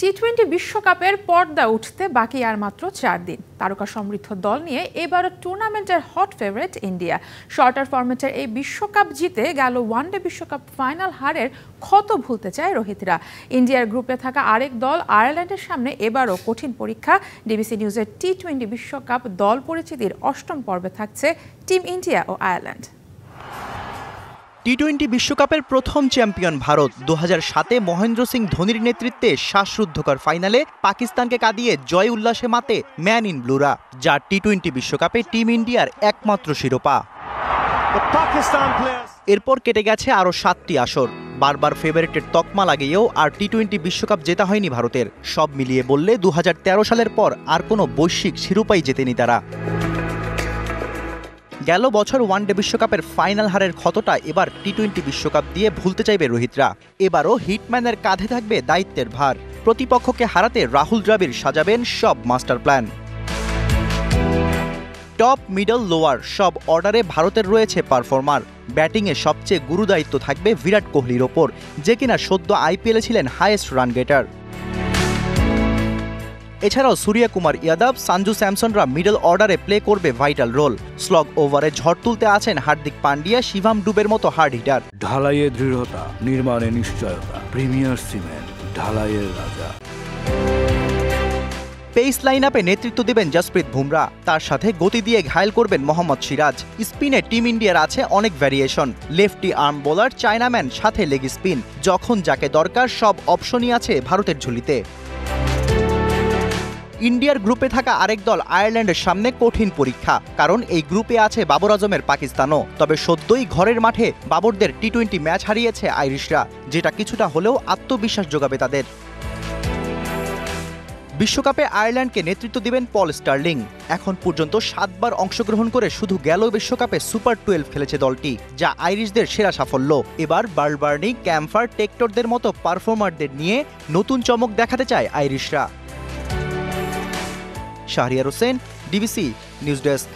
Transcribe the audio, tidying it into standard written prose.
টি-20 বিশ্বকাপের পর্দা উঠতে বাকি আর মাত্র 4 দিন। তারকা সমৃদ্ধ দল নিয়ে এবারও টুর্নামেন্টের হট ফেভারিট ইন্ডিয়া। শর্টার ফরম্যাটের এই বিশ্বকাপ জিতে গেল ওয়ানডে বিশ্বকাপ ফাইনাল হারের ক্ষত ভুলতে চায় রোহিতরা। ইন্ডিয়ার গ্রুপে থাকা আরেক দল আয়ারল্যান্ডের সামনে এবারও কঠিন পরীক্ষা। ডিবিসি নিউজের টি-20 বিশ্বকাপ দল পরিচিতির 8ম পর্বে থাকছে টিম ইন্ডিয়া ও আয়ারল্যান্ড। টি-20 বিশ্বকাপের প্রথম চ্যাম্পিয়ন ভারত 2007-এ মহেন্দ্র সিং ধোনির নেতৃত্বে শ্বাসরুদ্ধকর ফাইনালে পাকিস্তানকে কাঁদিয়ে জয় উল্লাসে মাতে ম্যান ইন ব্লুরা, যা টি-20 বিশ্বকাপে টিম ইন্ডিয়ার একমাত্র শিরোপা। এরপর কেটে গেছে আরও 7টি আসর। বারবার ফেভারিটের তকমা লাগিয়েও আর টি-20 বিশ্বকাপ জেতা হয়নি ভারতের। সব মিলিয়ে বললে 2013 সালের পর আর কোনো বৈশ্বিক শিরোপাই জেতেনি তারা। গেল বছর ওয়ানডে বিশ্বকাপের ফাইনাল হারের ক্ষতটা এবার টি-20 বিশ্বকাপ দিয়ে ভুলতে চাইবে রোহিতরা। এবারও হিটম্যানের কাঁধে থাকবে দায়িত্বের ভার। প্রতিপক্ষকে হারাতে রাহুল দ্রাবিড় সাজাবেন সব master plan. Top, middle, lower সব অর্ডারে ভারতের রয়েছে পারফর্মার। ব্যাটিংয়ে সবচেয়ে গুরুদায়িত্ব থাকবে বিরাট কোহলির ওপর, যে কিনা সদ্য আইপিএলে ছিলেন হাইয়েস্ট রান গেটার। এছাড়াও সূর্যকুমার যাদব, সঞ্জু স্যামসনরা মিডল অর্ডারে প্লে করবে ভাইটাল রোল। স্লগ ওভারে ঝড় তুলতে আছেন হার্দিক পান্ডিয়া, শিভাম ডুবের মতো হার্ড হিটার। ঢালাইয়ে দৃঢ়তা, নির্মাণে নিশ্চয়তা, প্রিমিয়ার সিমেন্ট, ঢালাইয়ের রাজা। পেস লাইন আপে নেতৃত্ব দেবেন জসপ্রীত বুমরা, তার সাথে গতি দিয়ে ঘায়েল করবেন মোহাম্মদ সিরাজ। স্পিনে টিম ইন্ডিয়ার আছে অনেক variation. Lefty arm bowler, Chinaman, সাথে লেগ স্পিন। যখন যাকে দরকার সব অপশনই আছে ভারতের ঝুলিতে। ইন্ডিয়ার গ্রুপে থাকা আরেক দল আয়ারল্যান্ডের সামনে কঠিন পরীক্ষা, কারণ এই গ্রুপে আছে বাবর আজমের পাকিস্তানও। তবে সদ্যই ঘরের মাঠে বাবরদের টি-20 ম্যাচ হারিয়েছে আইরিশরা, যেটা কিছুটা হলেও আত্মবিশ্বাস যোগাবে তাদের। বিশ্বকাপে আয়ারল্যান্ডকে নেতৃত্ব দিবেন পল স্টার্লিং। এখন পর্যন্ত 7 বার অংশগ্রহণ করে শুধু গেল বিশ্বকাপে সুপার 12 খেলেছে দলটি, যা আইরিশদের সেরা সাফল্য। এবার বার্বার্নি, ক্যাম্পার, টেক্টরদের মতো পারফর্মারদের নিয়ে নতুন চমক দেখাতে চায় আইরিশরা। Shahriar Hossain, DBC news desk.